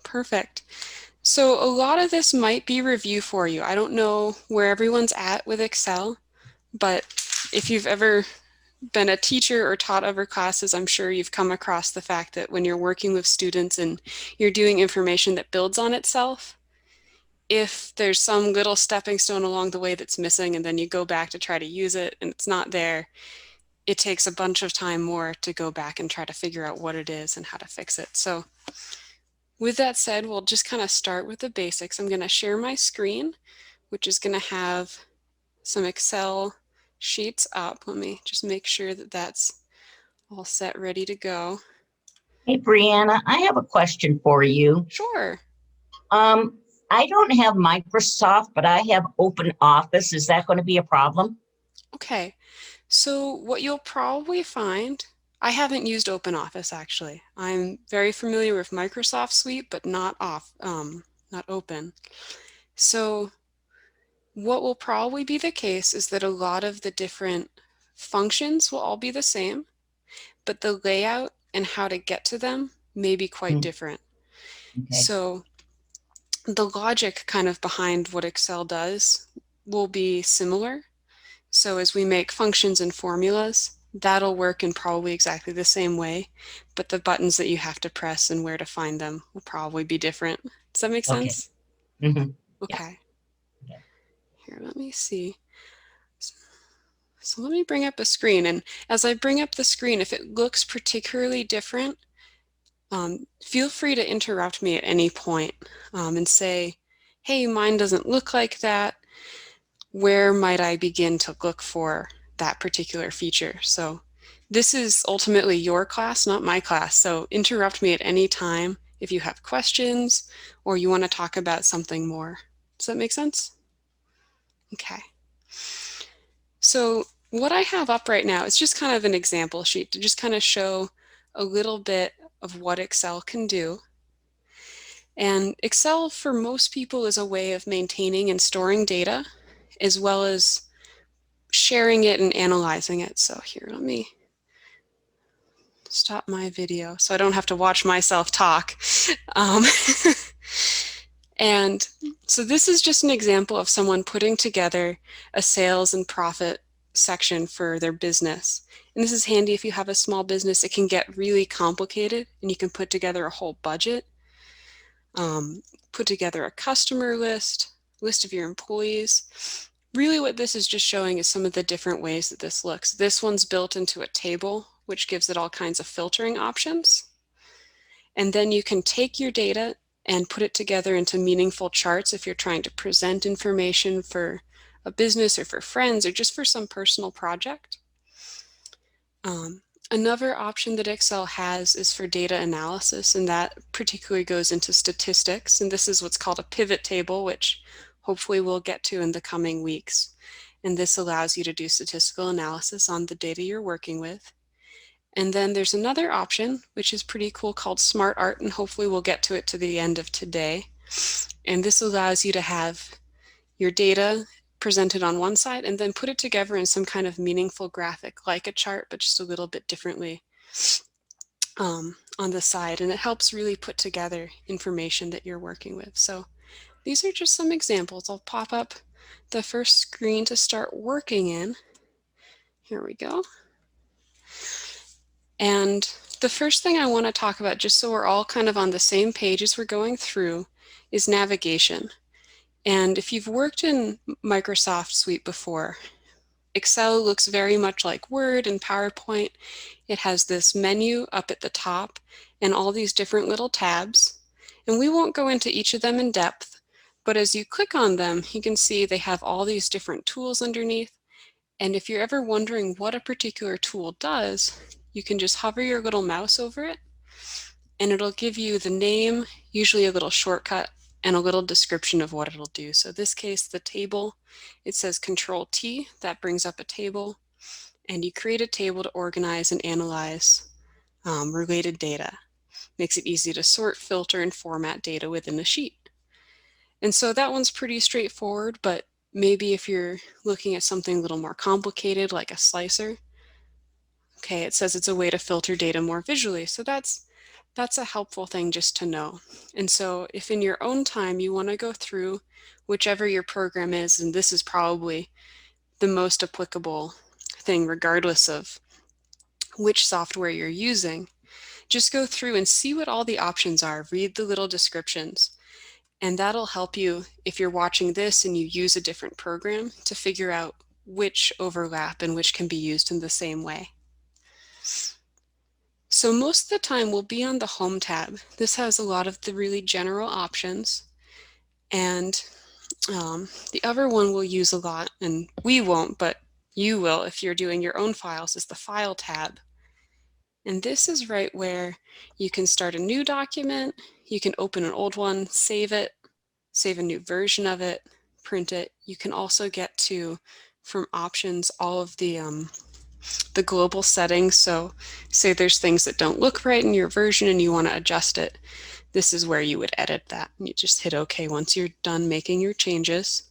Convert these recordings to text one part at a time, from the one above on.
Perfect. So a lot of this might be review for you. I don't know where everyone's at with Excel, but if you've ever been a teacher or taught other classes, I'm sure you've come across the fact that when you're working with students and you're doing information that builds on itself, if there's some little stepping stone along the way that's missing and then you go back to try to use it and it's not there, it takes a bunch of time more to go back and try to figure out what it is and how to fix it. So with that said, we'll just kind of start with the basics. I'm going to share my screen, which is going to have some Excel sheets up. Let me just make sure that that's all set, ready to go. Hey, Brianna, I have a question for you. Sure. Um, I don't have Microsoft, but I have Open Office. Is that going to be a problem? Okay. So what you'll probably find, I haven't used OpenOffice actually. I'm very familiar with Microsoft Suite, but not Open. So what will probably be the case is that a lot of the different functions will all be the same, but the layout and how to get to them may be quite Hmm, different. okay. So the logic kind of behind what Excel does will be similar. So as we make functions and formulas, that'll work in probably exactly the same way, but the buttons that you have to press and where to find them will probably be different. Does that make Okay. sense? Hmm. Yeah. Okay, Okay. here, let me see. So let me bring up a screen, and as I bring up the screen, if it looks particularly different, feel free to interrupt me at any point and say, hey, mine doesn't look like that. Where might I begin to look for that particular feature? So this is ultimately your class, not my class. So interrupt me at any time if you have questions or you want to talk about something more. Does that make sense? Okay. So what I have up right now is just kind of an example sheet to just kind of show a little bit of what Excel can do. And Excel for most people is a way of maintaining and storing data as well as sharing it and analyzing it. So here, let me stop my video so I don't have to watch myself talk. Um, and so this is just an example of someone putting together a sales and profit section for their business. And this is handy if you have a small business. It can get really complicated and you can put together a whole budget, put together a customer list of your employees. Really what this is just showing is some of the different ways that this looks. This one's built into a table, which gives it all kinds of filtering options. And then you can take your data and put it together into meaningful charts if you're trying to present information for a business or for friends or just for some personal project. Another option that Excel has is for data analysis, and that particularly goes into statistics. And this is what's called a pivot table, which hopefully we'll get to in the coming weeks. And this allows you to do statistical analysis on the data you're working with. And then there's another option, which is pretty cool, called Smart Art, and hopefully we'll get to it to the end of today. And this allows you to have your data presented on one side and then put it together in some kind of meaningful graphic, like a chart, but just a little bit differently on the side. And it helps really put together information that you're working with. So these are just some examples. I'll pop up the first screen to start working in. Here we go. And the first thing I want to talk about, just so we're all kind of on the same page as we're going through, is navigation. And if you've worked in Microsoft Suite before, Excel looks very much like Word and PowerPoint. It has this menu up at the top and all these different little tabs. And we won't go into each of them in depth, but as you click on them, you can see they have all these different tools underneath. And if you're ever wondering what a particular tool does, you can just hover your little mouse over it and it'll give you the name, usually a little shortcut, and a little description of what it'll do. So in this case, the table, it says Control T, that brings up a table, and you create a table to organize and analyze related data. Makes it easy to sort, filter, and format data within a sheet. And so that one's pretty straightforward, but maybe if you're looking at something a little more complicated, like a slicer, okay, it says it's a way to filter data more visually. So that's That's a helpful thing just to know. And so if in your own time you want to go through whichever your program is, and this is probably the most applicable thing regardless of which software you're using, just go through and see what all the options are. Read the little descriptions. And that'll help you if you're watching this and you use a different program to figure out which overlap and which can be used in the same way. So most of the time we'll be on the Home tab. This has a lot of the really general options. And the other one we'll use a lot, and we won't, but you will if you're doing your own files, is the File tab. And this is right where you can start a new document, you can open an old one, save it, save a new version of it, print it. You can also get to, from options, all of the global settings. So say there's things that don't look right in your version and you want to adjust it. This is where you would edit that. You just hit OK once you're done making your changes.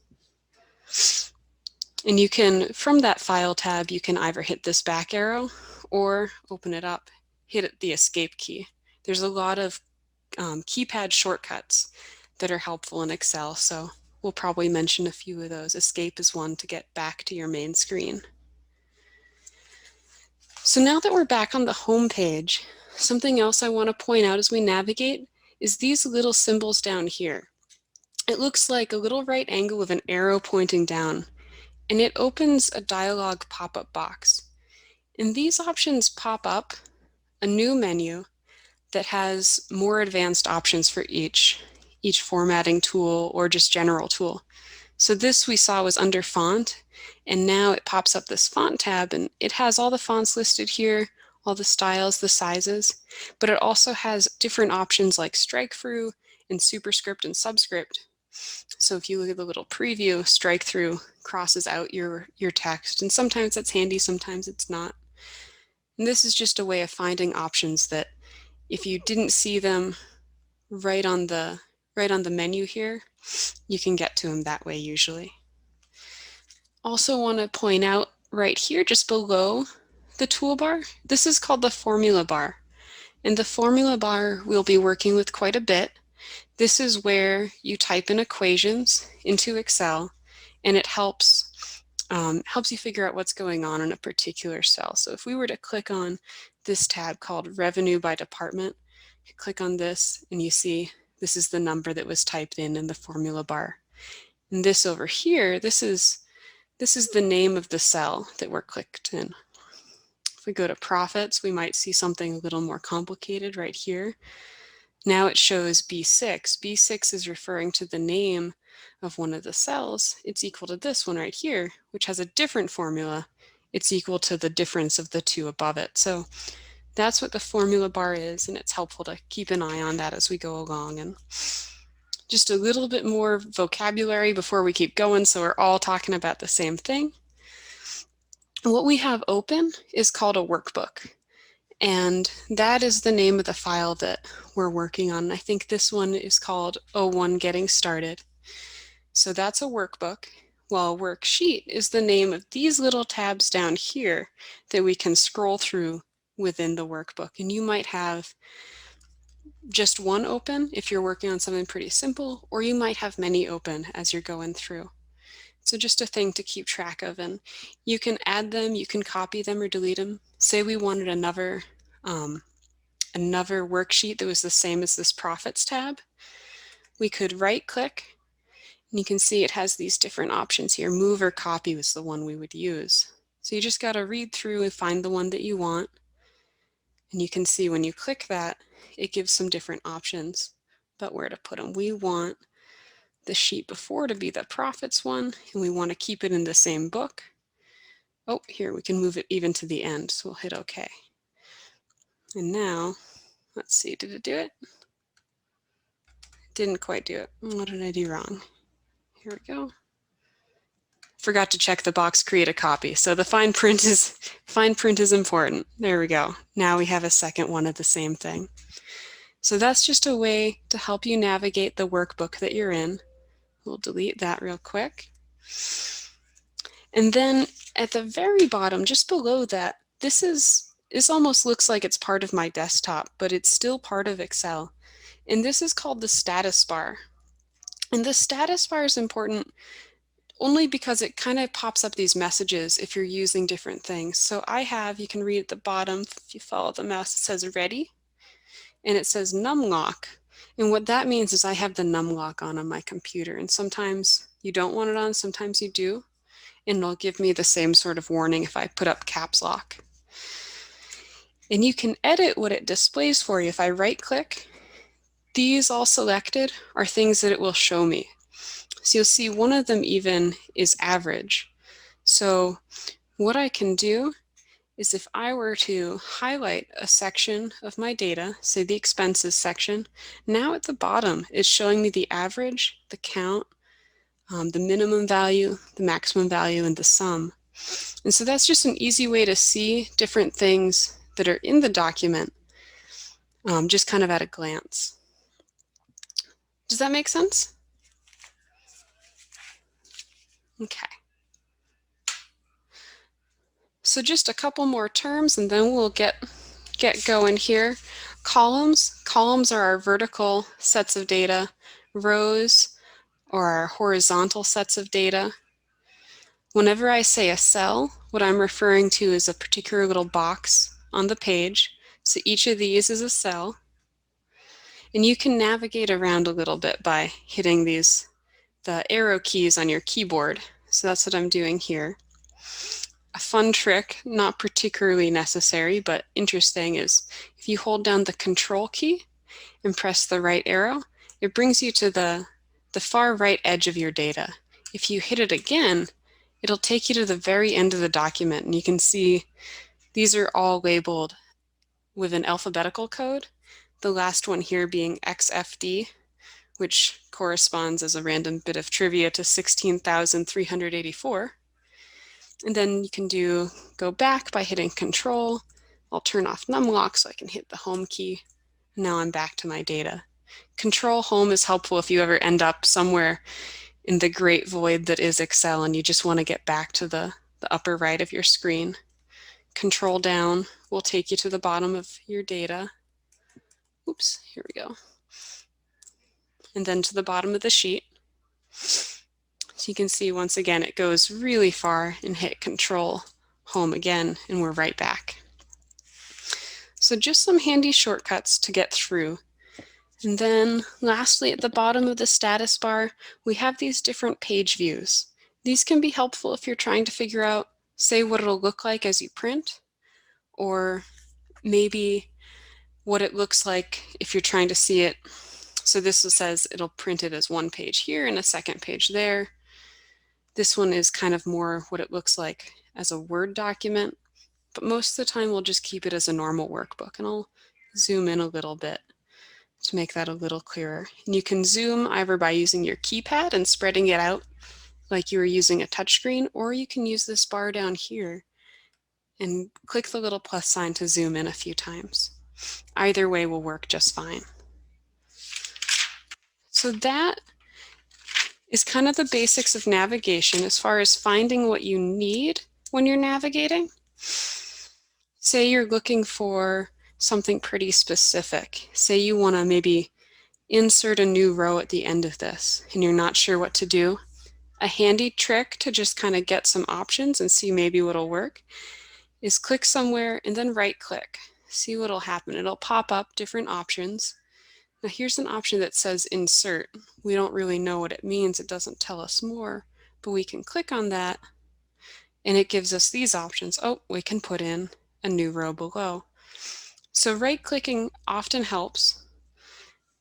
And you can, from that File tab, you can either hit this back arrow or open it up, hit the Escape key. There's a lot of keypad shortcuts that are helpful in Excel, so we'll probably mention a few of those. Escape is one to get back to your main screen. So now that we're back on the home page, something else I want to point out as we navigate is these little symbols down here. It looks like a little right angle with an arrow pointing down, and it opens a dialog pop-up box. And these options pop up a new menu that has more advanced options for each formatting tool or just general tool. So this we saw was under font, and now it pops up this font tab, and it has all the fonts listed here, all the styles, the sizes, but it also has different options like strike through and superscript and subscript. So if you look at the little preview, strike through crosses out your text, and sometimes that's handy, sometimes it's not. And this is just a way of finding options that if you didn't see them right on the menu here, you can get to them that way usually. Also want to point out right here just below the toolbar, this is called the formula bar. And the formula bar we'll be working with quite a bit. This is where you type in equations into Excel, and it helps you figure out what's going on in a particular cell. So if we were to click on this tab called Revenue by Department, you click on this and you see this is the number that was typed in the formula bar. And this over here, this is the name of the cell that we're clicked in. If we go to profits, we might see something a little more complicated right here. Now it shows B6. B6 is referring to the name of one of the cells. It's equal to this one right here, which has a different formula. It's equal to the difference of the two above it. So that's what the formula bar is, and it's helpful to keep an eye on that as we go along. And just a little bit more vocabulary before we keep going so we're all talking about the same thing. What we have open is called a workbook. And that is the name of the file that we're working on. I think this one is called O1 Getting Started. So that's a workbook, while a worksheet is the name of these little tabs down here that we can scroll through within the workbook. And you might have just one open if you're working on something pretty simple, or you might have many open as you're going through. So just a thing to keep track of, and you can add them, you can copy them or delete them. Say we wanted another worksheet that was the same as this profits tab. We could right click, and you can see it has these different options here. Move or copy was the one we would use. So you just got to read through and find the one that you want. And you can see when you click that, it gives some different options about where to put them. We want the sheet before to be the profits one, and we want to keep it in the same book. Oh, here we can move it even to the end, so we'll hit OK. And now, let's see, did it do it? Didn't quite do it. What did I do wrong? Here we go. Forgot to check the box create a copy. So the fine print is important. There we go. Now we have a second one of the same thing. So that's just a way to help you navigate the workbook that you're in. We'll delete that real quick. And then at the very bottom, just below that, this is This almost looks like it's part of my desktop, but it's still part of Excel. And this is called the status bar. And the status bar is important only because it kind of pops up these messages if you're using different things. So you can read at the bottom, if you follow the mouse, it says ready, and it says numlock. And what that means is I have the numlock on my computer, and sometimes you don't want it on, sometimes you do, and it'll give me the same sort of warning if I put up caps lock. And you can edit what it displays for you. If I right click, these all selected are things that it will show me. So you'll see one of them even is average. So what I can do is if I were to highlight a section of my data, say the expenses section, now at the bottom it's showing me the average, the count, the minimum value, the maximum value, and the sum. And so that's just an easy way to see different things that are in the document, just kind of at a glance. Does that make sense? Okay. So just a couple more terms and then we'll get going here. Columns. Columns are our vertical sets of data. Rows are our horizontal sets of data. Whenever I say a cell, what I'm referring to is a particular little box on the page. So each of these is a cell. And you can navigate around a little bit by hitting the arrow keys on your keyboard. So that's what I'm doing here. A fun trick, not particularly necessary, but interesting, is if you hold down the Control key and press the right arrow, it brings you to the far right edge of your data. If you hit it again, it'll take you to the very end of the document, and you can see these are all labeled with an alphabetical code, the last one here being XFD, which corresponds as a random bit of trivia to 16,384. And then you can go back by hitting Control. I'll turn off numlock so I can hit the Home key. Now I'm back to my data. Control Home is helpful if you ever end up somewhere in the great void that is Excel and you just want to get back to the upper right of your screen. Control Down will take you to the bottom of your data. Oops, here we go. And then to the bottom of the sheet. So you can see once again it goes really far, and hit Control Home again and we're right back. So just some handy shortcuts to get through. And then lastly, at the bottom of the status bar, we have these different page views. These can be helpful if you're trying to figure out, say, what it'll look like as you print, or maybe what it looks like if you're trying to see it. So this says it'll print it as one page here and a second page there. This one is kind of more what it looks like as a Word document, but most of the time we'll just keep it as a normal workbook, and I'll zoom in a little bit to make that a little clearer. And you can zoom either by using your keypad and spreading it out like you were using a touchscreen, or you can use this bar down here and click the little plus sign to zoom in a few times. Either way will work just fine. So that is kind of the basics of navigation as far as finding what you need when you're navigating. Say you're looking for something pretty specific. Say you want to maybe insert a new row at the end of this and you're not sure what to do. A handy trick to just kind of get some options and see maybe what'll work is click somewhere and then right click. See what'll happen. It'll pop up different options. Now here's an option that says insert. We don't really know what it means. It doesn't tell us more, but we can click on that and it gives us these options. Oh, we can put in a new row below. So right clicking often helps,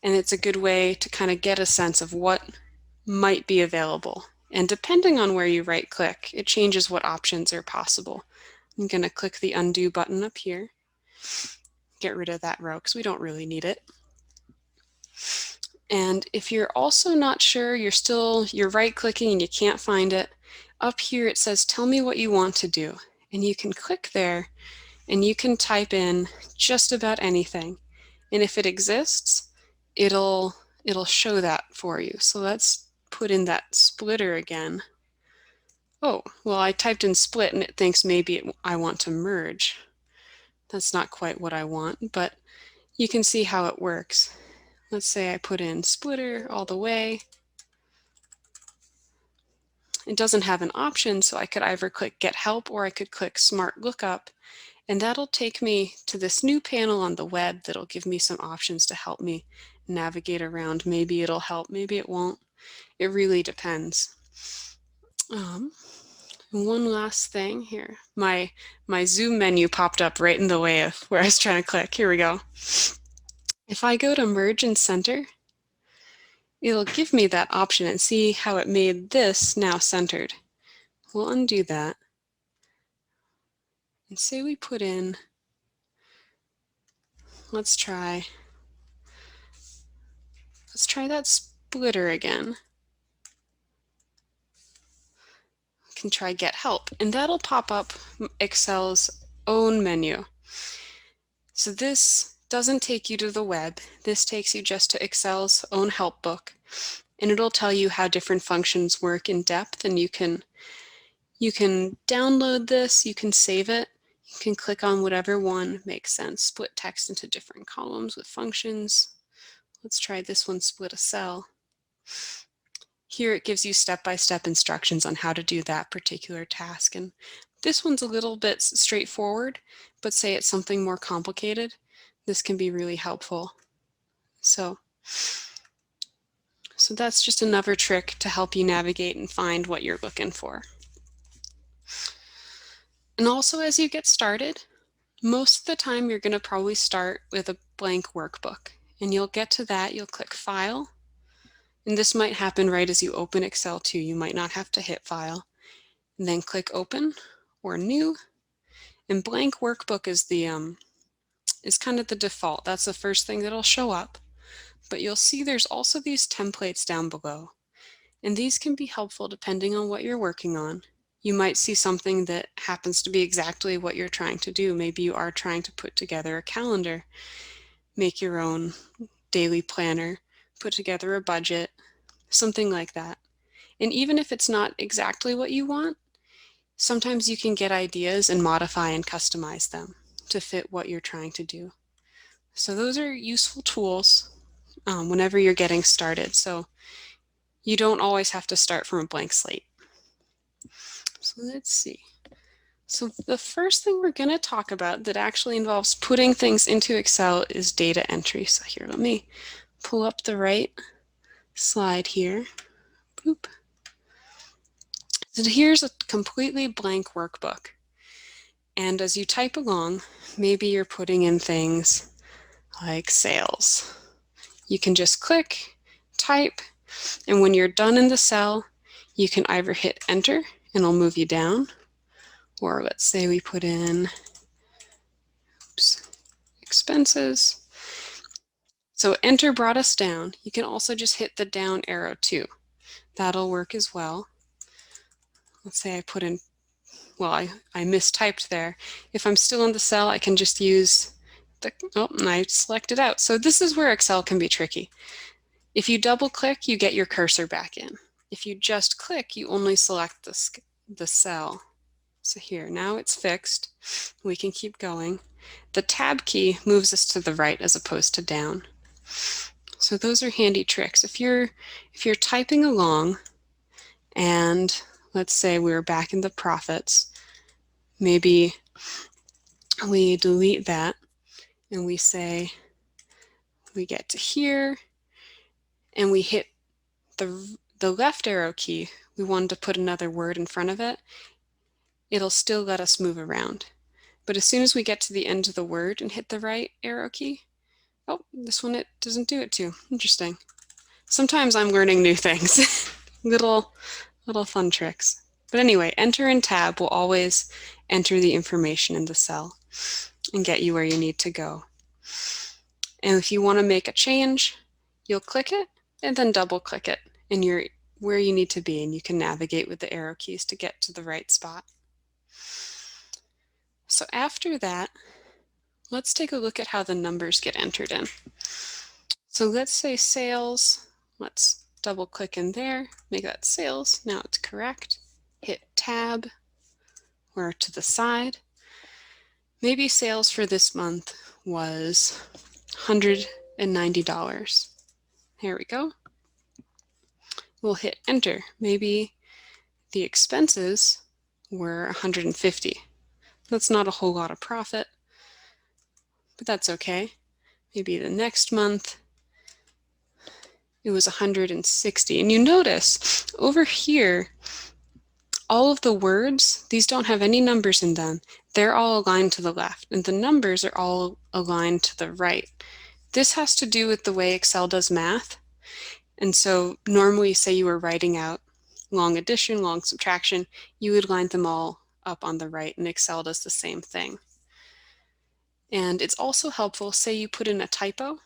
and it's a good way to kind of get a sense of what might be available. And depending on where you right click, it changes what options are possible. I'm going to click the undo button up here, get rid of that row because we don't really need it. And if you're also not sure, you're right clicking and you can't find it, up here it says tell me what you want to do, and you can click there and you can type in just about anything, and if it exists it'll show that for you. So let's put in that splitter again. Oh, well, I typed in split and it thinks maybe I want to merge. That's not quite what I want, but you can see how it works. Let's say I put in splitter all the way. It doesn't have an option, so I could either click Get Help or I could click Smart Lookup, and that'll take me to this new panel on the web that'll give me some options to help me navigate around. Maybe it'll help, maybe it won't. It really depends. One last thing here. My zoom menu popped up right in the way of where I was trying to click. Here we go. If I go to Merge and Center, it'll give me that option and see how it made this now centered. We'll undo that. And say we put in, let's try that splitter again. We can try Get Help, and that'll pop up Excel's own menu. So this doesn't take you to the web. This takes you just to Excel's own help book, and it'll tell you how different functions work in depth, and you can download this, you can save it, you can click on whatever one makes sense. Split text into different columns with functions. Let's try this one, split a cell. Here it gives you step-by-step instructions on how to do that particular task. And this one's a little bit straightforward, but say it's something more complicated, this can be really helpful. So that's just another trick to help you navigate and find what you're looking for. And also, as you get started, most of the time you're going to probably start with a blank workbook. And you'll get to that, you'll click File. And this might happen right as you open Excel too. You might not have to hit File. And then click Open or New. And blank workbook is kind of the default. That's the first thing that'll show up. But you'll see there's also these templates down below. And these can be helpful depending on what you're working on. You might see something that happens to be exactly what you're trying to do. Maybe you are trying to put together a calendar, make your own daily planner, put together a budget, something like that. And even if it's not exactly what you want, sometimes you can get ideas and modify and customize them to fit what you're trying to do. So those are useful tools whenever you're getting started. So you don't always have to start from a blank slate. So let's see. So the first thing we're going to talk about that actually involves putting things into Excel is data entry. So here, let me pull up the right slide here. Boop. So here's a completely blank workbook. And as you type along, maybe you're putting in things like sales. You can just click, type, and when you're done in the cell, you can either hit enter and it'll move you down, or let's say we put in expenses. So enter brought us down. You can also just hit the down arrow too. That'll work as well. Let's say I put in, well, I mistyped there. If I'm still in the cell, I can just use the, oh, and I select it out. So this is where Excel can be tricky. If you double click, you get your cursor back in. If you just click, you only select the cell. So here, now it's fixed. We can keep going. The tab key moves us to the right as opposed to down. So those are handy tricks. If you're typing along and let's say we're back in the profits, maybe we delete that and we say we get to here and we hit the left arrow key. We wanted to put another word in front of it. It'll still let us move around. But as soon as we get to the end of the word and hit the right arrow key, oh, this one it doesn't do it too. Interesting. Sometimes I'm learning new things. little fun tricks. But anyway, enter and tab will always enter the information in the cell and get you where you need to go. And if you want to make a change, you'll click it and then double click it and you're where you need to be, and you can navigate with the arrow keys to get to the right spot. So after that, let's take a look at how the numbers get entered in. So let's say sales, let's double click in there, make that sales, now it's correct. Hit tab or to the side. Maybe sales for this month was $190. Here we go. We'll hit enter. Maybe the expenses were $150. That's not a whole lot of profit, but that's okay. Maybe the next month it was $160. And you notice over here, all of the words, these don't have any numbers in them. They're all aligned to the left, and the numbers are all aligned to the right. This has to do with the way Excel does math. And so normally, say you were writing out long addition, long subtraction, you would line them all up on the right, and Excel does the same thing. And it's also helpful, say you put in a typo.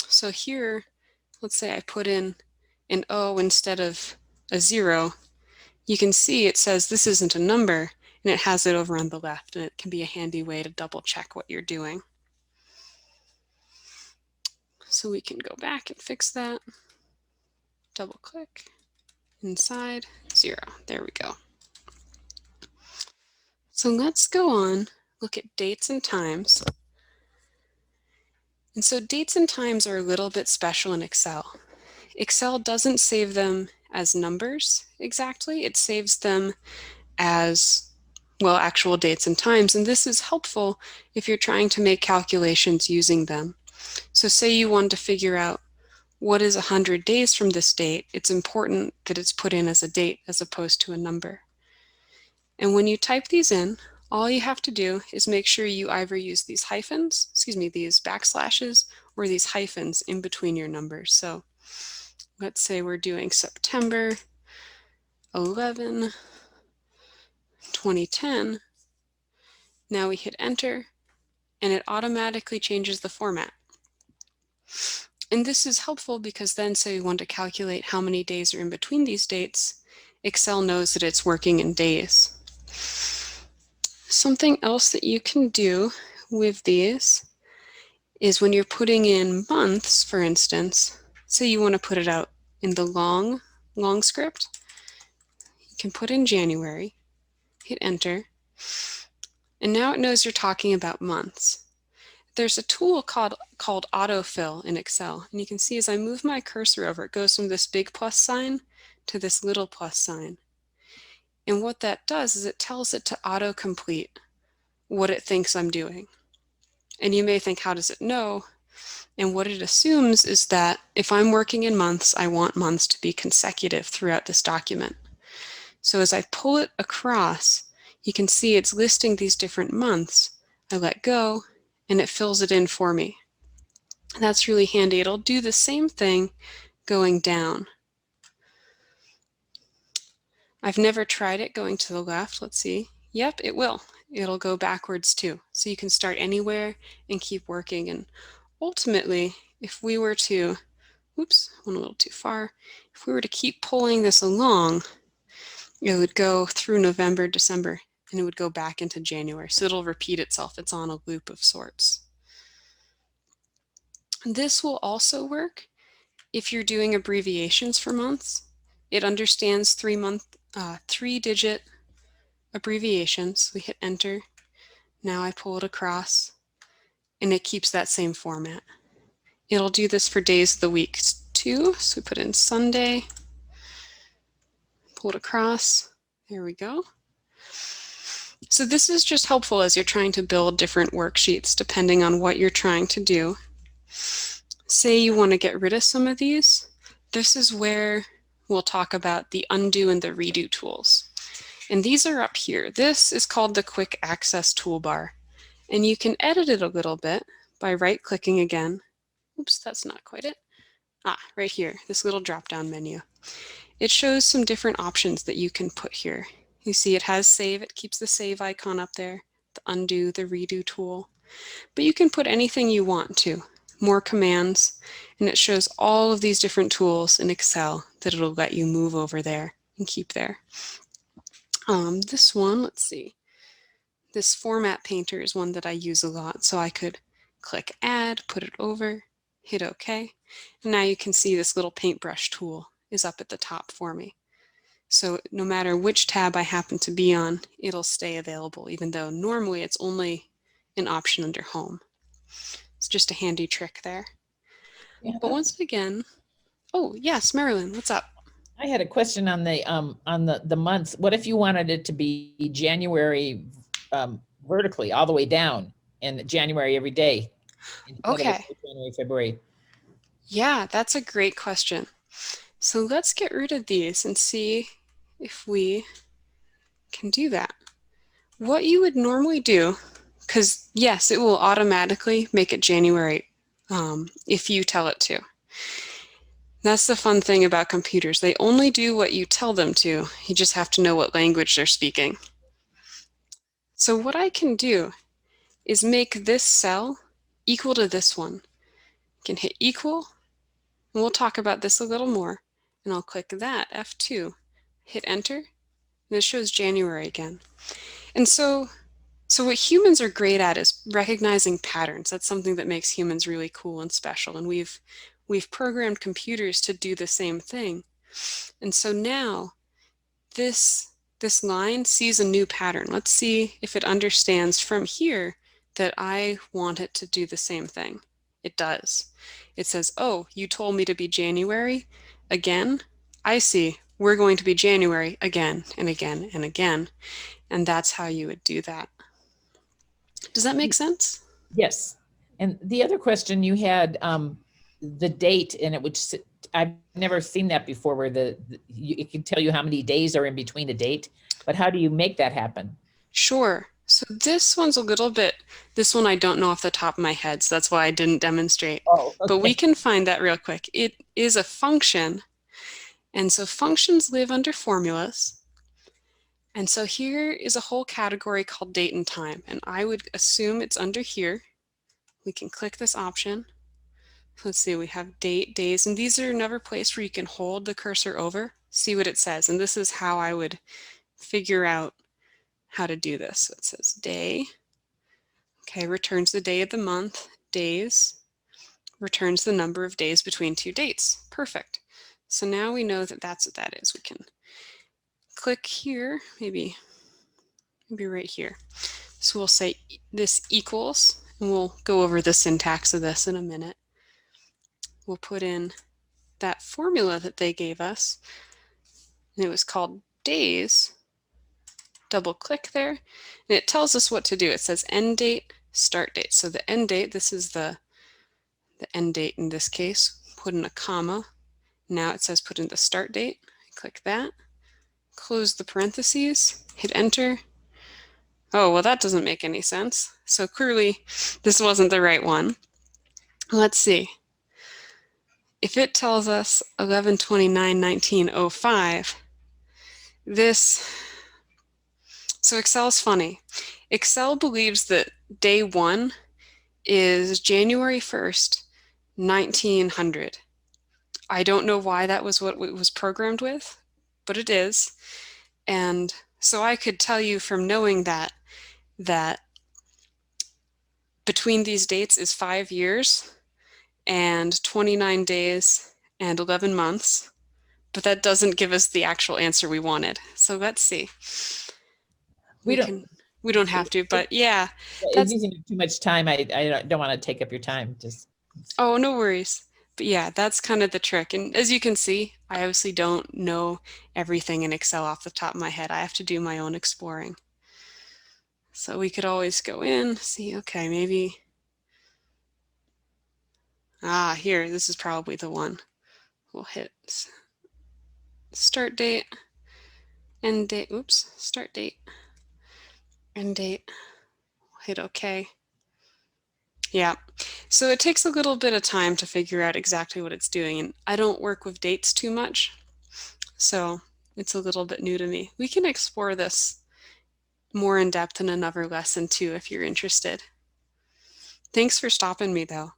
So here, let's say I put in an O instead of a 0. You can see it says this isn't a number, and it has it over on the left, and it can be a handy way to double check what you're doing. So we can go back and fix that. Double click, inside, 0. There we go. So let's go on, look at dates and times. And so dates and times are a little bit special in Excel. Excel doesn't save them as numbers exactly. It saves them as, well, actual dates and times. And this is helpful if you're trying to make calculations using them. So say you want to figure out what is 100 days from this date, it's important that it's put in as a date as opposed to a number. And when you type these in, all you have to do is make sure you either use these hyphens, these backslashes, or these hyphens in between your numbers. So let's say we're doing September 11, 2010. Now we hit enter, and it automatically changes the format. And this is helpful because then say we want to calculate how many days are in between these dates, Excel knows that it's working in days. Something else that you can do with these is when you're putting in months, for instance, say you want to put it out in the long script, you can put in January, hit enter, and now it knows you're talking about months. There's a tool called autofill in Excel, and you can see as I move my cursor over, it goes from this big plus sign to this little plus sign. And what that does is it tells it to autocomplete what it thinks I'm doing. And you may think, how does it know? And what it assumes is that if I'm working in months, I want months to be consecutive throughout this document. So as I pull it across, you can see it's listing these different months. I let go, and it fills it in for me. That's really handy. It'll do the same thing going down. I've never tried it going to the left. Let's see. Yep, it will. It'll go backwards too. So you can start anywhere and keep working. And ultimately, if we were to, whoops, went a little too far. If we were to keep pulling this along, it would go through November, December, and it would go back into January. So it'll repeat itself. It's on a loop of sorts. This will also work if you're doing abbreviations for months. It understands three-digit abbreviations. We hit enter. Now I pull it across, and it keeps that same format. It'll do this for days of the week too. So we put in Sunday, pull it across. There we go. So this is just helpful as you're trying to build different worksheets depending on what you're trying to do. Say you want to get rid of some of these. This is where we'll talk about the undo and the redo tools. And these are up here. This is called the quick access toolbar. And you can edit it a little bit by right-clicking again. Oops, that's not quite it. Right here, this little drop-down menu. It shows some different options that you can put here. You see it has save, it keeps the save icon up there, the undo, the redo tool. But you can put anything you want to, more commands, and it shows all of these different tools in Excel that it'll let you move over there and keep there. This one, let's see. This format painter is one that I use a lot, so I could click add, put it over, hit OK. And now you can see this little paintbrush tool is up at the top for me. So no matter which tab I happen to be on, it'll stay available, even though normally it's only an option under home. It's just a handy trick there. Yeah. But once again, oh yes, Marilyn, what's up? I had a question on the months. What if you wanted it to be January vertically all the way down and January every day instead of Okay, January, February? yeah, that's a great question. So let's get rid of these and see if we can do that. What you would normally do, because yes, it will automatically make it January if you tell it to. That's the fun thing about computers. They only do what you tell them to. You just have to know what language they're speaking. So what I can do is make this cell equal to this one. I can hit equal, and we'll talk about this a little more. And I'll click that, F2, hit enter, and it shows January again. And so what humans are great at is recognizing patterns. That's something that makes humans really cool and special. And we've programmed computers to do the same thing. And so now this line sees a new pattern. Let's see if it understands from here that I want it to do the same thing. It does. It says, oh, you told me to be January again? I see. We're going to be January again and again and again. And that's how you would do that. Does that make sense? Yes. And the other question you had, the date, and it would, I've never seen that before where it can tell you how many days are in between a date, but how do you make that happen? Sure. So this one's a little bit, this one I don't know off the top of my head, so that's why I didn't demonstrate. Oh, But we okay. can find that real quick. It is a function, and so functions live under formulas. And so here is a whole category called date and time, and I would assume it's under here. We can click this option. Let's see, we have date, days, and these are another place where you can hold the cursor over, see what it says, and this is how I would figure out how to do this. So it says day, okay, returns the day of the month, days, returns the number of days between two dates. Perfect. So now we know that that's what that is. We can click here, maybe right here. So we'll say this equals, and we'll go over the syntax of this in a minute. We'll put in that formula that they gave us, and it was called days. Double click there, and it tells us what to do. It says end date, start date. So the end date, this is the end date in this case, put in a comma. Now it says put in the start date. Click that, close the parentheses, hit enter. Oh, well, that doesn't make any sense. So clearly this wasn't the right one. Let's see. If it tells us 11/29/1905, this, so Excel's funny. Excel believes that day one is January 1st, 1900. I don't know why that was what it was programmed with, but it is. And so I could tell you from knowing that between these dates is 5 years and 29 days and 11 months, but that doesn't give us the actual answer we wanted. So let's see. We don't have to, but yeah, it's using too much time. I don't want to take up your time. Just. Oh, no worries. But yeah, that's kind of the trick. And as you can see, I obviously don't know everything in Excel off the top of my head. I have to do my own exploring. So we could always go in, see, okay, maybe, here, this is probably the one. We'll hit start date, end date, oops, start date, end date, we'll hit OK. Yeah, so it takes a little bit of time to figure out exactly what it's doing, and I don't work with dates too much, so it's a little bit new to me. We can explore this more in depth in another lesson too if you're interested. Thanks for stopping me though.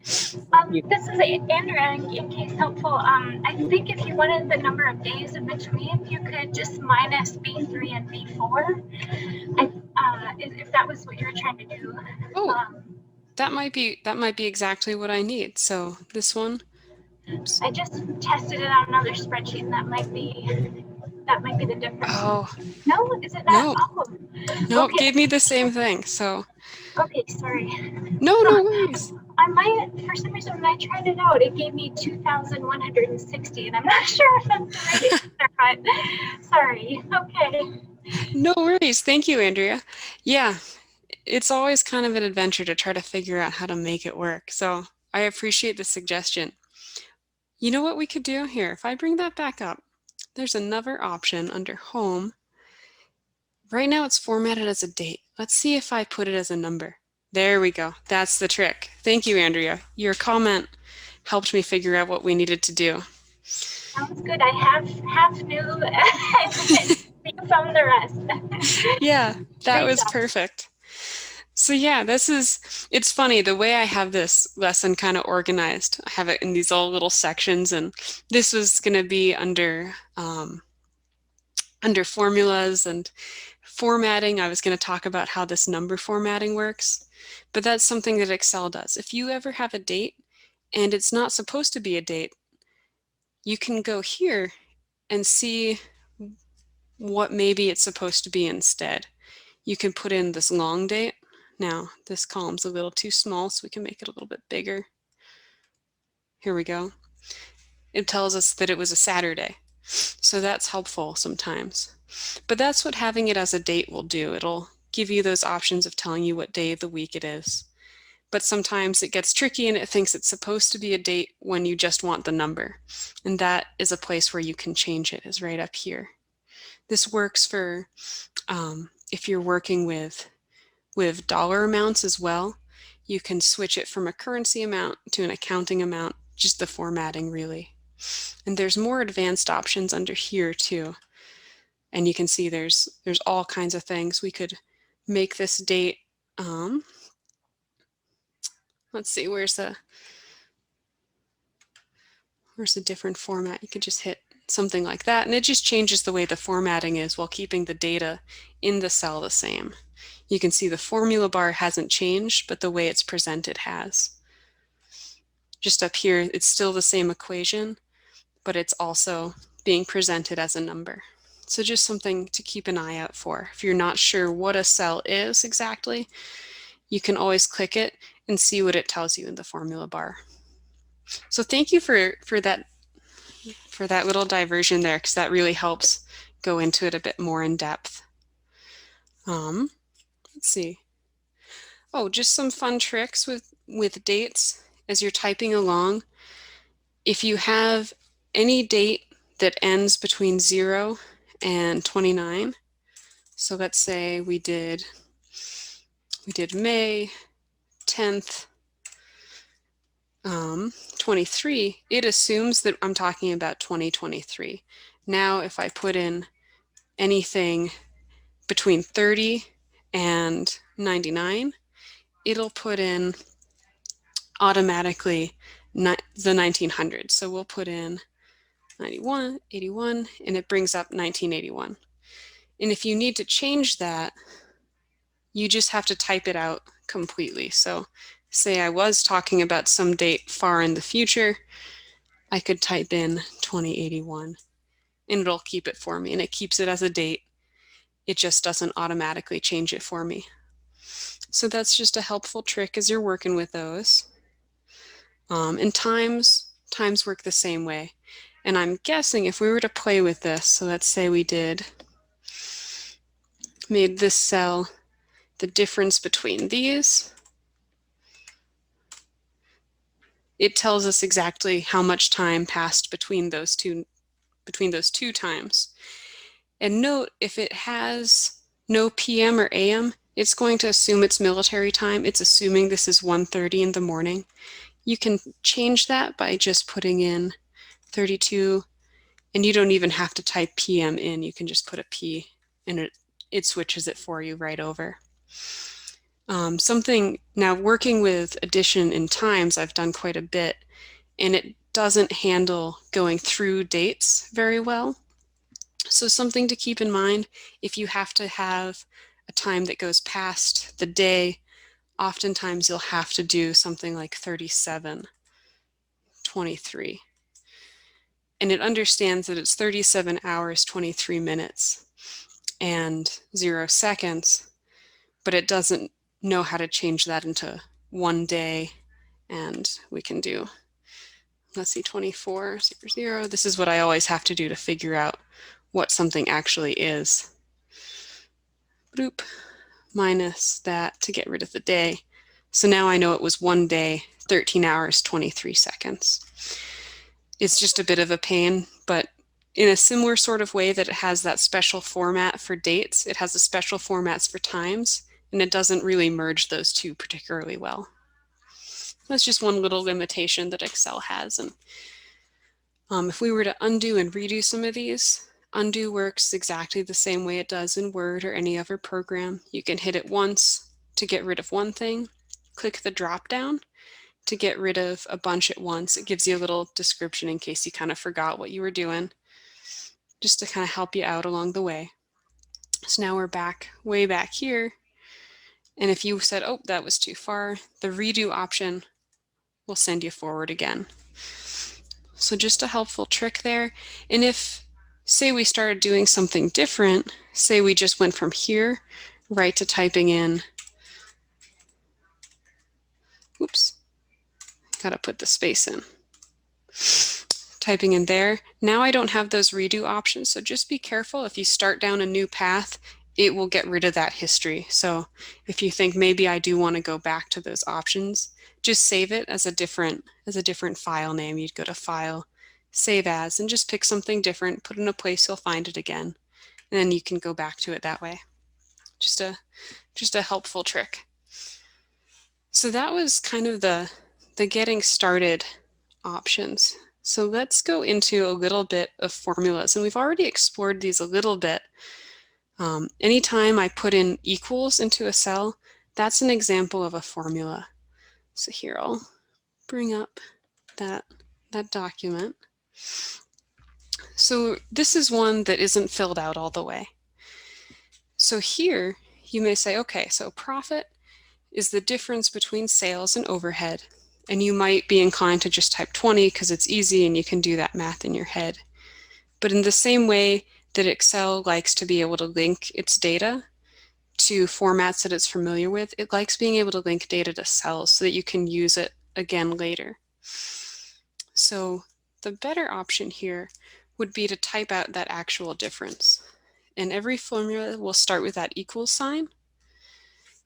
This is Andrea, in case helpful. I think if you wanted the number of days in between, you could just minus B3 and B4. If that was what you were trying to do. Oh, that might be exactly what I need. So this one. Oops. I just tested it on another spreadsheet, and that might be that might be the difference. Oh, No, is it not? no, Oh, no, it okay. gave me the same thing. So, Okay, sorry. no, So no worries. I might, for some reason, when I tried it out, it gave me 2,160, and I'm not sure if that's the right answer, but sorry. Okay. No worries. Thank you, Andrea. Yeah, it's always kind of an adventure to try to figure out how to make it work. So I appreciate the suggestion. You know what we could do here? If I bring that back up, there's another option under Home. Right now it's formatted as a date. Let's see if I put it as a number. There we go. That's the trick. Thank you, Andrea. Your comment helped me figure out what we needed to do. Sounds good. I half knew you found the rest. Yeah, that Great was job. perfect. So yeah, it's funny the way I have this lesson kind of organized. I have it in these all little sections, and this was going to be under formulas and formatting. I was going to talk about how this number formatting works, but that's something that Excel does. If you ever have a date and it's not supposed to be a date, you can go here and see what maybe it's supposed to be instead. You can put in this long date. Now, this column's a little too small, so we can make it a little bit bigger. Here we go. It tells us that it was a Saturday, so that's helpful sometimes. But that's what having it as a date will do. It'll give you those options of telling you what day of the week it is. But sometimes it gets tricky and it thinks it's supposed to be a date when you just want the number. And that is a place where you can change it, is right up here. This works for if you're working with dollar amounts as well. You can switch it from a currency amount to an accounting amount, just the formatting really. And there's more advanced options under here too. And you can see there's all kinds of things. We could make this date, let's see, where's a different format? You could just hit something like that, and it just changes the way the formatting is while keeping the data in the cell the same. You can see the formula bar hasn't changed, but the way it's presented has. Just up here, it's still the same equation, but it's also being presented as a number. So just something to keep an eye out for. If you're not sure what a cell is exactly, you can always click it and see what it tells you in the formula bar. So thank you for that little diversion there, because that really helps go into it a bit more in depth. Let's see. Oh, just some fun tricks with dates as you're typing along. If you have any date that ends between 0 and 29, so let's say we did May 10th, 23, it assumes that I'm talking about 2023. Now, if I put in anything between 30 and 99, it'll put in automatically the 1900s. So we'll put in 91, 81, and it brings up 1981. And if you need to change that, you just have to type it out completely. So say I was talking about some date far in the future, I could type in 2081 and it'll keep it for me, and it keeps it as a date. It just doesn't automatically change it for me. So that's just a helpful trick as you're working with those. And times work the same way. And I'm guessing if we were to play with this, so let's say we made this cell the difference between these, it tells us exactly how much time passed between those two times. And note, if it has no PM or AM, it's going to assume it's military time. It's assuming this is 1:30 in the morning. You can change that by just putting in 32, and you don't even have to type PM in. You can just put a P, and it switches it for you right over. Now working with addition in times, I've done quite a bit, and it doesn't handle going through dates very well. So something to keep in mind, if you have to have a time that goes past the day, oftentimes you'll have to do something like 37, 23. and it understands that it's 37 hours, 23 minutes, and 0 seconds, but it doesn't know how to change that into 1 day. And we can do, let's see, 24, 0, 0. This is what I always have to do to figure out what something actually is. Bloop, minus that to get rid of the day. So now I know it was 1 day, 13 hours, 23 seconds. It's just a bit of a pain, but in a similar sort of way that it has that special format for dates, it has the special formats for times, and it doesn't really merge those two particularly well. That's just one little limitation that Excel has. And if we were to undo and redo some of these, undo works exactly the same way it does in Word or any other program. You can hit it once to get rid of one thing, click the drop down to get rid of a bunch at once. It gives you a little description in case you kind of forgot what you were doing, just to kind of help you out along the way. So now we're back, way back here. And if you said, oh, that was too far, the redo option will send you forward again. So just a helpful trick there. And if, say we started doing something different, say we just went from here right to typing in, oops, gotta put the space in. Typing in there, now I don't have those redo options, so just be careful. If you start down a new path, it will get rid of that history. So if you think maybe I do want to go back to those options, just save it as a different file name. You'd go to File, Save As, and just pick something different, put it in a place you'll find it again, and then you can go back to it that way. Just a helpful trick. So that was kind of the getting started options. So let's go into a little bit of formulas, and we've already explored these a little bit. Anytime I put in equals into a cell, that's an example of a formula. So here I'll bring up that document. So this is one that isn't filled out all the way. So here you may say, okay, so profit is the difference between sales and overhead. And you might be inclined to just type 20 because it's easy and you can do that math in your head. But in the same way that Excel likes to be able to link its data to formats that it's familiar with, it likes being able to link data to cells so that you can use it again later. So the better option here would be to type out that actual difference. And every formula will start with that equals sign.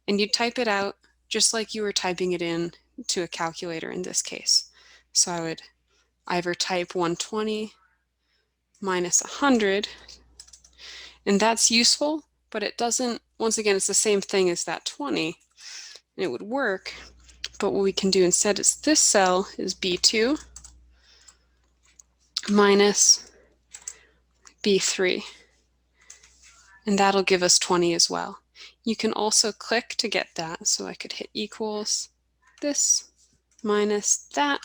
And you type it out just like you were typing it in to a calculator in this case. So I would either type 120 minus 100, and that's useful, but it doesn't, once again, it's the same thing as that 20, and it would work, but what we can do instead is this cell is B2 minus B3, and that'll give us 20 as well. You can also click to get that, so I could hit equals this minus that.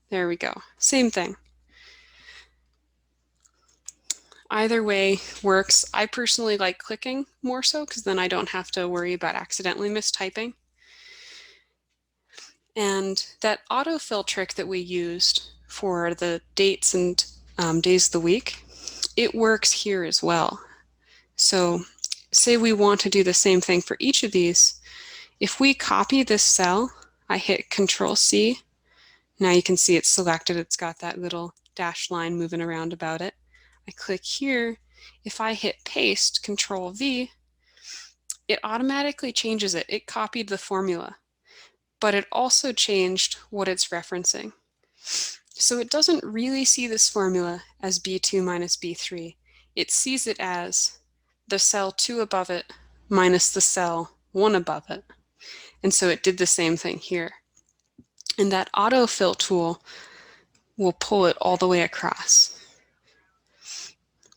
There we go, same thing. Either way works. I personally like clicking more so because then I don't have to worry about accidentally mistyping. And that autofill trick that we used for the dates and days of the week, it works here as well. So say we want to do the same thing for each of these. If we copy this cell, I hit Control C. Now you can see it's selected. It's got that little dashed line moving around about it. I click here. If I hit paste, Control V, it automatically changes it. It copied the formula, but it also changed what it's referencing. So it doesn't really see this formula as B2 minus B3. It sees it as the cell 2 above it minus the cell 1 above it. And so it did the same thing here. And that autofill tool will pull it all the way across.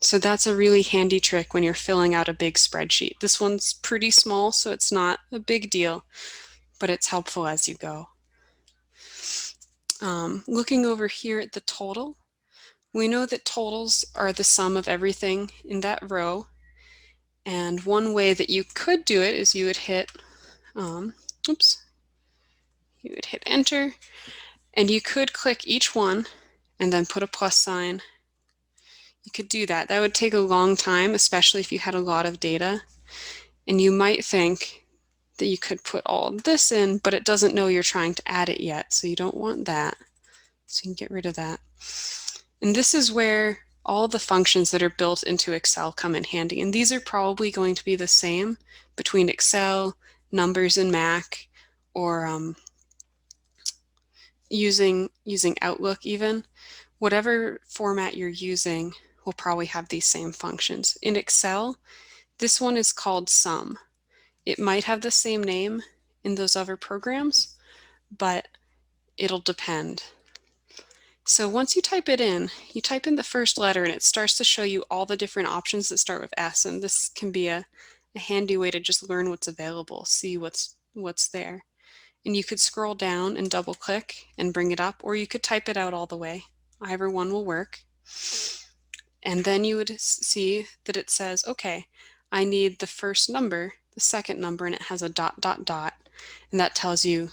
So that's a really handy trick when you're filling out a big spreadsheet. This one's pretty small, so it's not a big deal, but it's helpful as you go. Looking over here at the total, we know that totals are the sum of everything in that row. And one way that you could do it is you would hit, you would hit enter, and you could click each one and then put a plus sign. You could do that. That would take a long time, especially if you had a lot of data. And you might think that you could put all of this in, but it doesn't know you're trying to add it yet. So you don't want that. So you can get rid of that. And this is where all the functions that are built into Excel come in handy. And these are probably going to be the same between Excel, Numbers in Mac, or using Outlook even. Whatever format you're using will probably have these same functions. In Excel, this one is called sum. It might have the same name in those other programs, but it'll depend. So once you type it in, you type in the first letter and it starts to show you all the different options that start with S, and this can be a handy way to just learn what's available, see what's there. And you could scroll down and double click and bring it up, or you could type it out all the way. Either one will work. And then you would see that it says, okay, I need the first number, the second number, and it has a dot, dot, dot. And that tells you,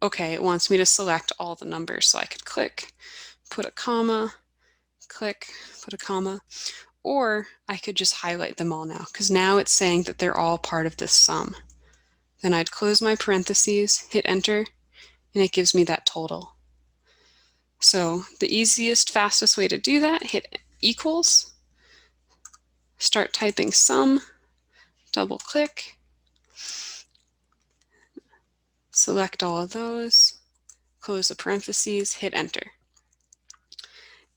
okay, it wants me to select all the numbers. So I could click, put a comma, click, put a comma, or I could just highlight them all now, because now it's saying that they're all part of this sum. Then I'd close my parentheses, hit enter, and it gives me that total. So the easiest, fastest way to do that, hit equals, start typing sum, double click, select all of those, close the parentheses, hit enter.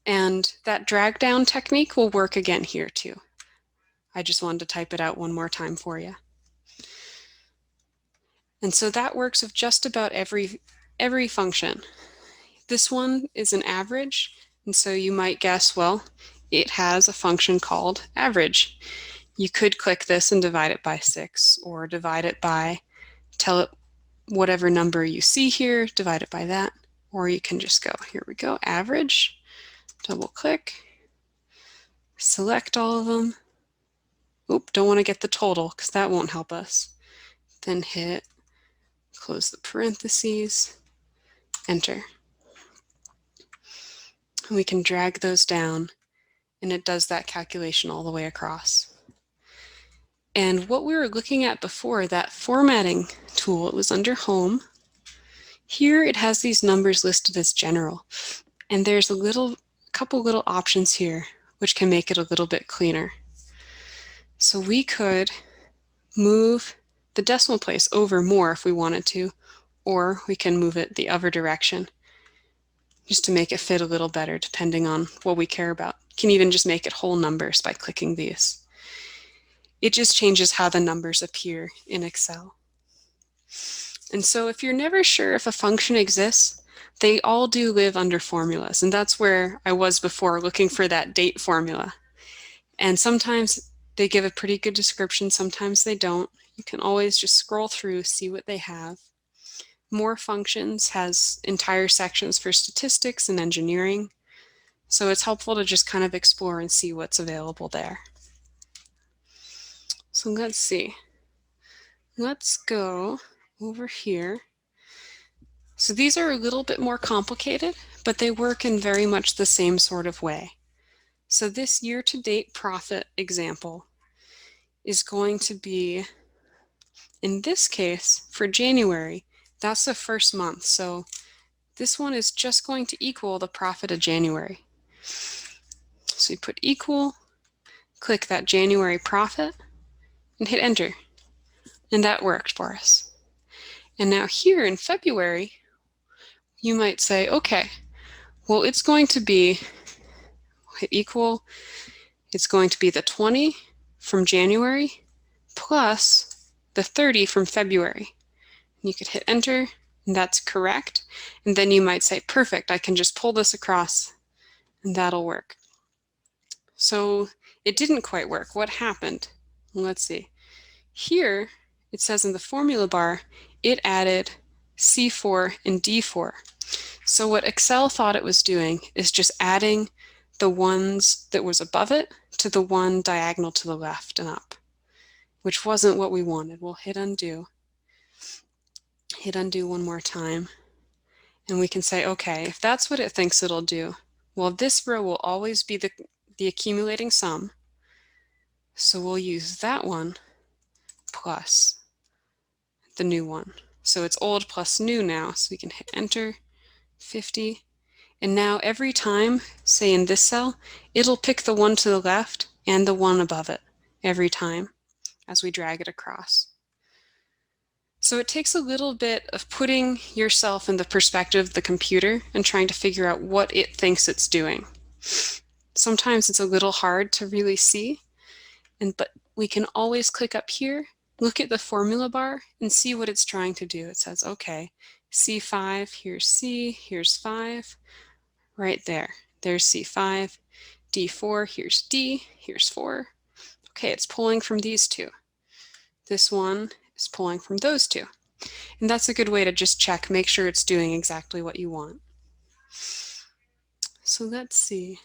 And that drag down technique will work again here too. I just wanted to type it out one more time for you. And so that works with just about every function. This one is an average, and so you might guess, well, it has a function called average. You could click this and divide it by 6, or divide it by, tell it whatever number you see here, divide it by that, or you can just go, here we go, average, double click, select all of them. Oop, don't want to get the total because that won't help us. Then hit, close the parentheses, enter. And we can drag those down, and it does that calculation all the way across. And what we were looking at before, that formatting tool, it was under Home. Here it has these numbers listed as general, and there's a couple little options here which can make it a little bit cleaner. So we could move the decimal place over more if we wanted to, or we can move it the other direction just to make it fit a little better depending on what we care about. You can even just make it whole numbers by clicking these. It just changes how the numbers appear in Excel. And so if you're never sure if a function exists, they all do live under formulas. And that's where I was before, looking for that date formula. And sometimes they give a pretty good description, sometimes they don't. You can always just scroll through, see what they have. More Functions has entire sections for statistics and engineering. So it's helpful to just kind of explore and see what's available there. So let's see. Let's go over here. So these are a little bit more complicated, but they work in very much the same sort of way. So this year-to-date profit example is going to be, in this case, for January, that's the first month. So this one is just going to equal the profit of January. So you put equal, click that January profit, and hit enter. And that worked for us. And now here in February, you might say, okay, well, it's going to be, hit equal, it's going to be the 20 from January plus the 30 from February. And you could hit enter, and that's correct. And then you might say, perfect, I can just pull this across, and that'll work. So it didn't quite work. What happened? Let's see. Here, it says in the formula bar, it added C4 and D4. So what Excel thought it was doing is just adding the ones that was above it to the one diagonal to the left and up, which wasn't what we wanted. We'll hit undo. Hit undo one more time. And we can say, okay, if that's what it thinks it'll do, Well, this row will always be the accumulating sum. So we'll use that one plus the new one. So it's old plus new now. So we can hit enter, 50. And now every time, say in this cell, it'll pick the one to the left and the one above it every time as we drag it across. So it takes a little bit of putting yourself in the perspective of the computer and trying to figure out what it thinks it's doing. Sometimes it's a little hard to really see, but we can always click up here, look at the formula bar, and see what it's trying to do. It says, okay, C5, here's C, here's 5, right there. There's C5, D4, here's D, here's 4. Okay, it's pulling from these two. This one is pulling from those two. And that's a good way to just check, make sure it's doing exactly what you want. So let's see.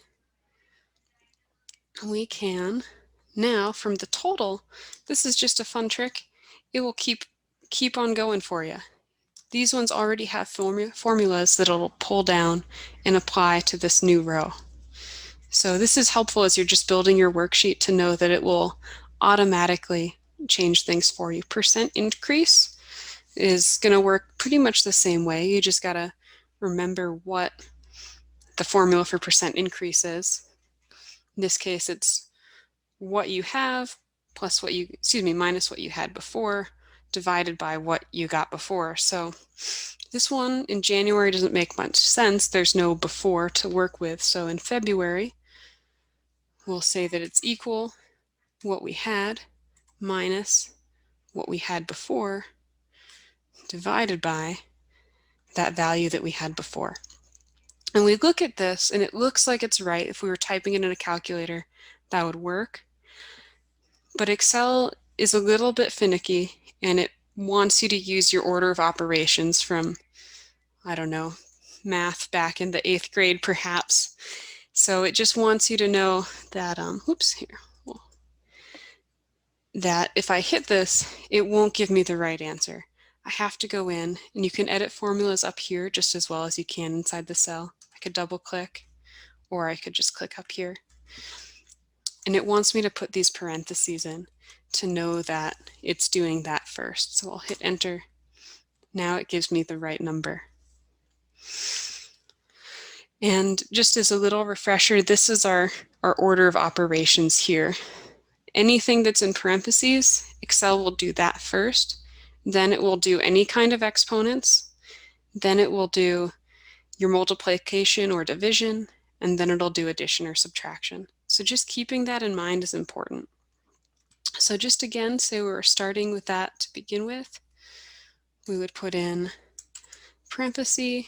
We can now, from the total, this is just a fun trick. It will keep on going for you. These ones already have formulas that it'll pull down and apply to this new row. So this is helpful as you're just building your worksheet to know that it will automatically change things for you. Percent increase is going to work pretty much the same way. You just got to remember what the formula for percent increase is. In this case, it's what you have plus what you, minus what you had before divided by what you got before. So this one in January doesn't make much sense. There's no before to work with. So in February, we'll say that it's equal what we had minus what we had before divided by that value that we had before. And we look at this and it looks like it's right. If we were typing it in a calculator, that would work. But Excel is a little bit finicky and it wants you to use your order of operations from, I don't know, math back in the 8th grade perhaps. So it just wants you to know that, that if I hit this, it won't give me the right answer. I have to go in, and you can edit formulas up here just as well as you can inside the cell. I could double click, or I could just click up here. And it wants me to put these parentheses in to know that it's doing that first. So I'll hit enter. Now it gives me the right number. And just as a little refresher, this is our order of operations here. Anything that's in parentheses, Excel will do that first. Then it will do any kind of exponents. Then it will do your multiplication or division, and then it'll do addition or subtraction. So just keeping that in mind is important. So just again, say we were starting with that to begin with. We would put in parenthesis,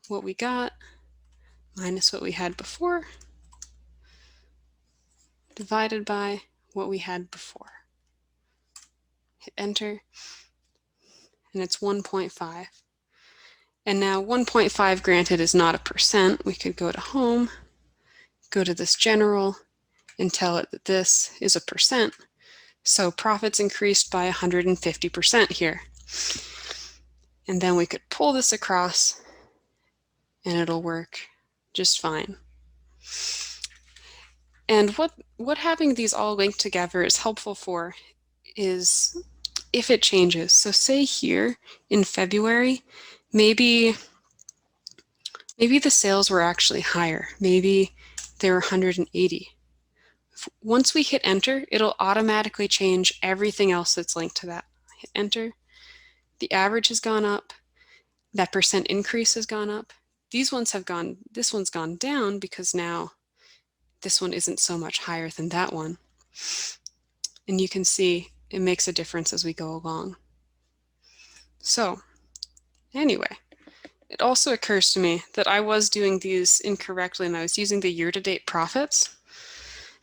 what we got, minus what we had before, divided by what we had before. Hit enter, and it's 1.5. And now 1.5 granted is not a percent. We could go to home, go to this general, and tell it that this is a percent. So profits increased by 150% here. And then we could pull this across and it'll work just fine. And what having these all linked together is helpful for is if it changes. So say here in February, maybe the sales were actually higher. Maybe they were 180. Once we hit enter, it'll automatically change everything else that's linked to that. Hit enter. The average has gone up. That percent increase has gone up. This one's gone down because now this one isn't so much higher than that one. And you can see it makes a difference as we go along. So anyway, it also occurs to me that I was doing these incorrectly and I was using the year-to-date profits.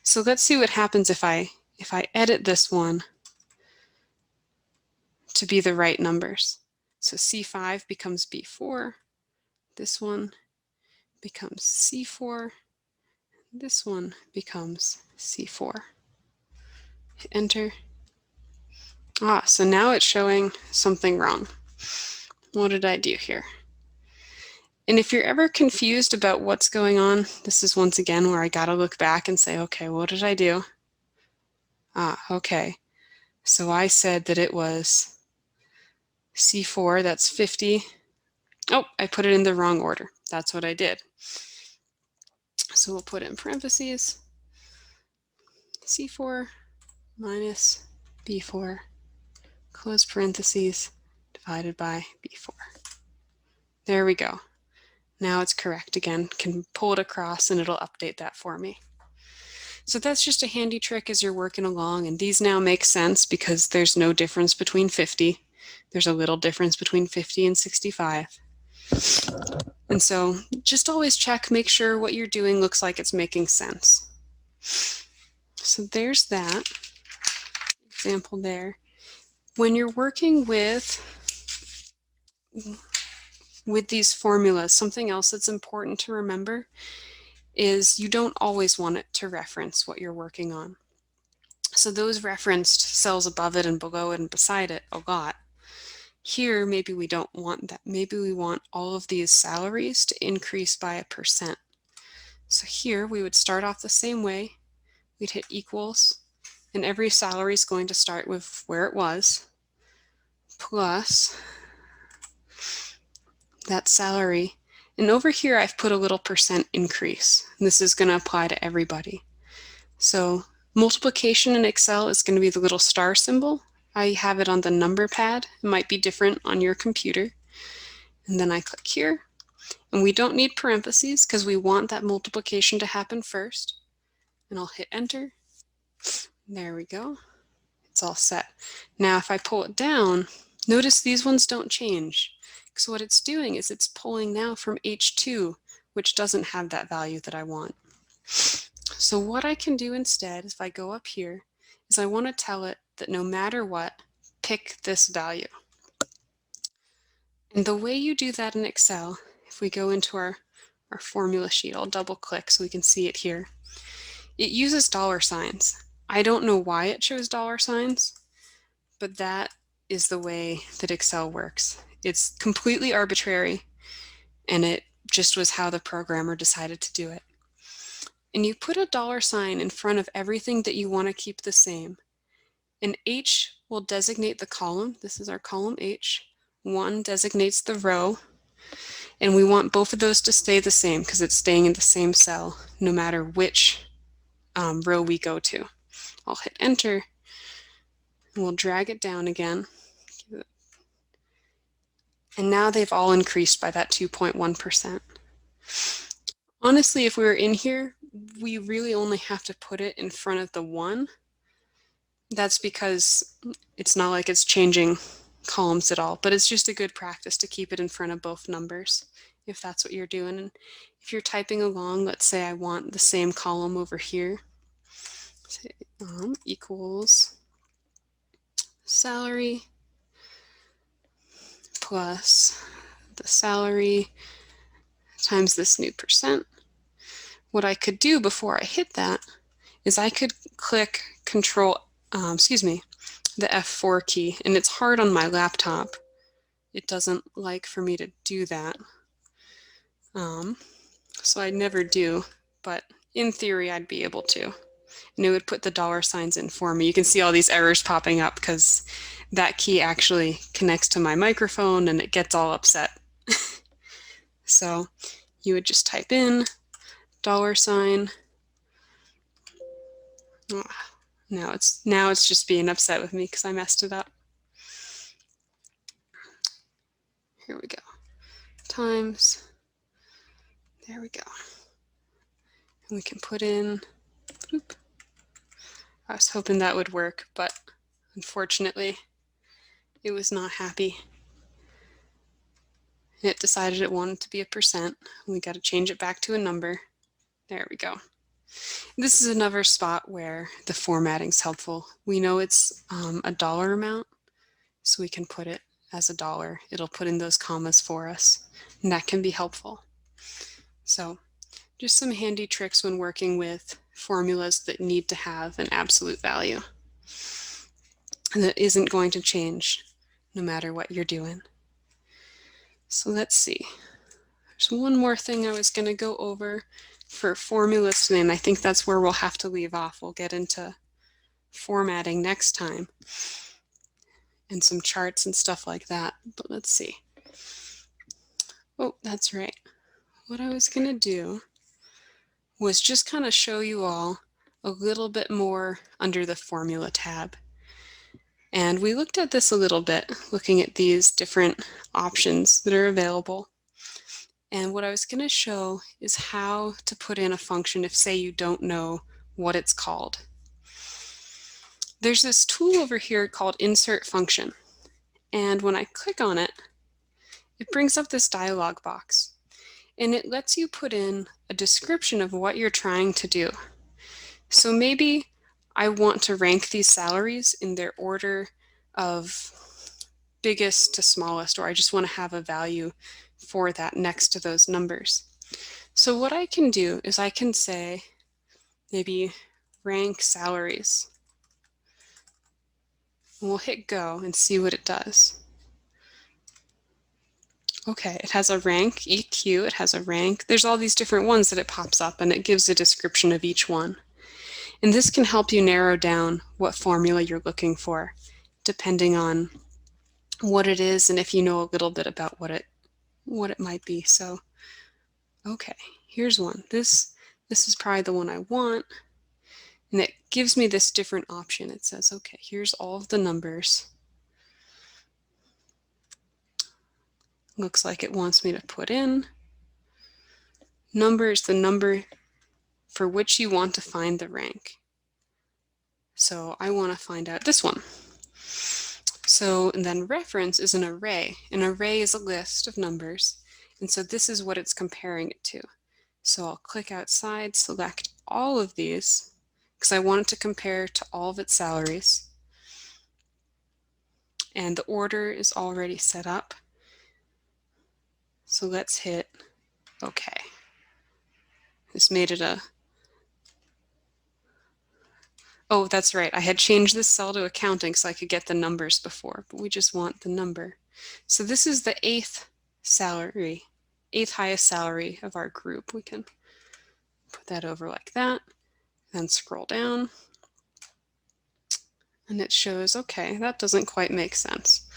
So let's see what happens if I edit this one to be the right numbers. So C5 becomes B4. This one becomes C4. This one becomes C4. Hit enter. So now it's showing something wrong. What did I do here? And if you're ever confused about what's going on, this is once again where I gotta look back and say, okay, what did I do? Okay. So I said that it was C4, that's 50. Oh, I put it in the wrong order. That's what I did. So we'll put in parentheses, C4 minus B4, close parentheses, divided by B4. There we go. Now it's correct again. Can pull it across and it'll update that for me. So that's just a handy trick as you're working along, and these now make sense because there's no difference between 50. There's a little difference between 50 and 65. And so just always check, make sure what you're doing looks like it's making sense. So there's that example there. When you're working with these formulas, something else that's important to remember is you don't always want it to reference what you're working on. So those referenced cells above it and below it and beside it a lot. Here, maybe we don't want that. Maybe we want all of these salaries to increase by 1%. So here we would start off the same way. We'd hit equals, and every salary is going to start with where it was, plus that salary. And over here, I've put a little percent increase. This is going to apply to everybody. So multiplication in Excel is going to be the little star symbol. I have it on the number pad. It might be different on your computer. And then I click here. And we don't need parentheses because we want that multiplication to happen first. And I'll hit enter. There we go. It's all set. Now if I pull it down, notice these ones don't change. So what it's doing is it's pulling now from H2, which doesn't have that value that I want. So what I can do instead, if I go up here, is I want to tell it that no matter what, pick this value. And the way you do that in Excel, if we go into our formula sheet, I'll double click so we can see it here. It uses dollar signs. I don't know why it shows dollar signs, but that is the way that Excel works. It's completely arbitrary, and it just was how the programmer decided to do it. And you put a dollar sign in front of everything that you want to keep the same. And H will designate the column. This is our column H. 1 designates the row. And we want both of those to stay the same because it's staying in the same cell no matter which row we go to. I'll hit enter. And we'll drag it down again. And now they've all increased by that 2.1%. Honestly, if we were in here, we really only have to put it in front of the 1. That's because it's not like it's changing columns at all, but it's just a good practice to keep it in front of both numbers if that's what you're doing. And if you're typing along, let's say I want the same column over here, say, equals salary plus the salary times this new percent. What I could do before I hit that is I could click the F4 key, and it's hard on my laptop. It doesn't like for me to do that. So I never do, but in theory I'd be able to. And it would put the dollar signs in for me. You can see all these errors popping up because that key actually connects to my microphone and it gets all upset. So you would just type in dollar sign. Now it's just being upset with me because I messed it up. Here we go. Times. There we go. And we can put in. Whoop. I was hoping that would work, but unfortunately, it was not happy. It decided it wanted to be a percent. We got to change it back to a number. There we go. This is another spot where the formatting's helpful. We know it's a dollar amount, so we can put it as a dollar. It'll put in those commas for us, and that can be helpful. So just some handy tricks when working with formulas that need to have an absolute value and that isn't going to change no matter what you're doing. So let's see. There's one more thing I was going to go over for formulas today, and I think that's where we'll have to leave off. We'll get into formatting next time and some charts and stuff like that. But let's see. Oh, that's right. What I was going to do was just kind of show you all a little bit more under the formula tab. And we looked at this a little bit, looking at these different options that are available. And what I was going to show is how to put in a function if, say, you don't know what it's called. There's this tool over here called Insert Function. And when I click on it, it brings up this dialog box. And it lets you put in a description of what you're trying to do. So maybe I want to rank these salaries in their order of biggest to smallest, or I just want to have a value for that next to those numbers. So what I can do is I can say maybe rank salaries. And we'll hit go and see what it does. Okay, it has a rank, EQ, it has a rank. There's all these different ones that it pops up, and it gives a description of each one. And this can help you narrow down what formula you're looking for, depending on what it is and if you know a little bit about what it might be. So, okay, here's one. This is probably the one I want. And it gives me this different option. It says, okay, here's all of the numbers. Looks like it wants me to put in. Number is the number for which you want to find the rank. So I want to find out this one. So, and then reference is an array. An array is a list of numbers. And so this is what it's comparing it to. So I'll click outside, select all of these, because I want it to compare to all of its salaries. And the order is already set up. So let's hit OK. This made it a... Oh, that's right. I had changed this cell to accounting so I could get the numbers before, but we just want the number. So this is the 8th salary, 8th highest salary of our group. We can put that over like that, then scroll down. And it shows, okay, that doesn't quite make sense.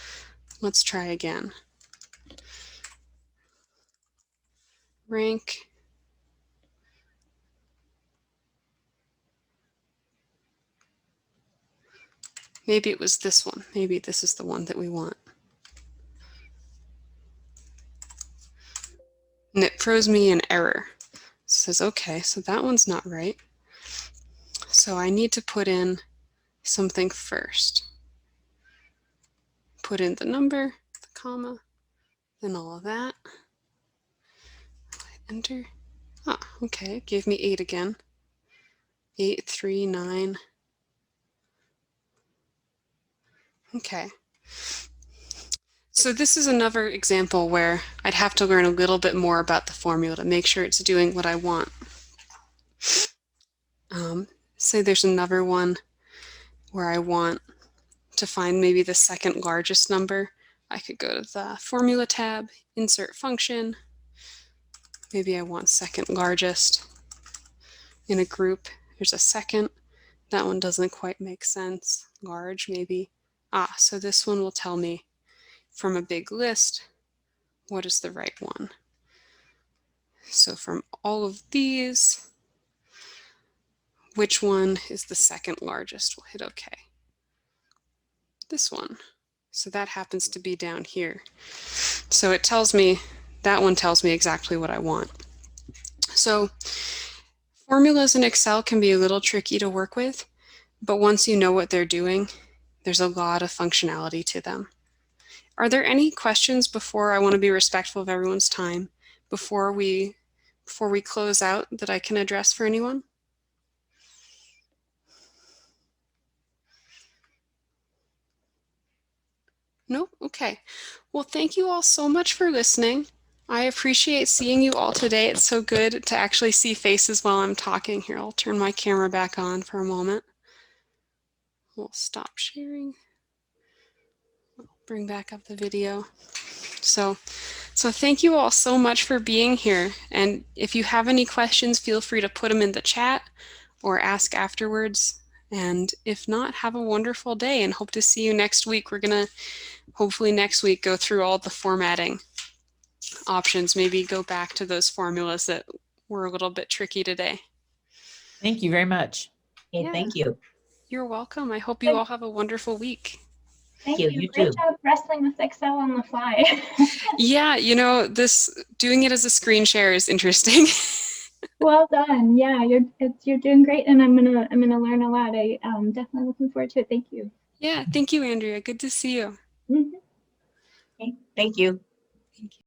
Let's try again. Rank. Maybe it was this one. Maybe this is the one that we want. And it throws me an error. It says, okay, so that one's not right. So I need to put in something first. Put in the number, the comma, then all of that. Enter. Ah, okay, it gave me 8 again. 8, 3, 9. Okay. So this is another example where I'd have to learn a little bit more about the formula to make sure it's doing what I want. Say there's another one where I want to find maybe the second largest number. I could go to the Formula tab, Insert Function. Maybe I want second largest in a group. There's a second. That one doesn't quite make sense. Large, maybe. Ah, so this one will tell me from a big list what is the right one. So from all of these, which one is the second largest? We'll hit OK. This one. So that happens to be down here. So it tells me, that one tells me exactly what I want. So formulas in Excel can be a little tricky to work with, but once you know what they're doing, there's a lot of functionality to them. Are there any questions before? I want to be respectful of everyone's time before we close out that I can address for anyone? No? Okay. Well, thank you all so much for listening. I appreciate seeing you all today. It's so good to actually see faces while I'm talking here. I'll turn my camera back on for a moment. We'll stop sharing. Bring back up the video. So So thank you all so much for being here. And if you have any questions, feel free to put them in the chat or ask afterwards. And if not, have a wonderful day and hope to see you next week. We're going to hopefully next week go through all the formatting options, maybe go back to those formulas that were a little bit tricky today. Thank you very much. Okay, Yeah. thank you. You're welcome. I hope you all have a wonderful week. Thank you. You Great too. job wrestling with Excel on the fly. Yeah, you know, doing it as a screen share is interesting. Well done. Yeah, you're doing great, and I'm gonna learn a lot. I definitely looking forward to it. Thank you. Yeah, thank you, Andrea. Good to see you. Mhm. Okay, thank you. Thank you.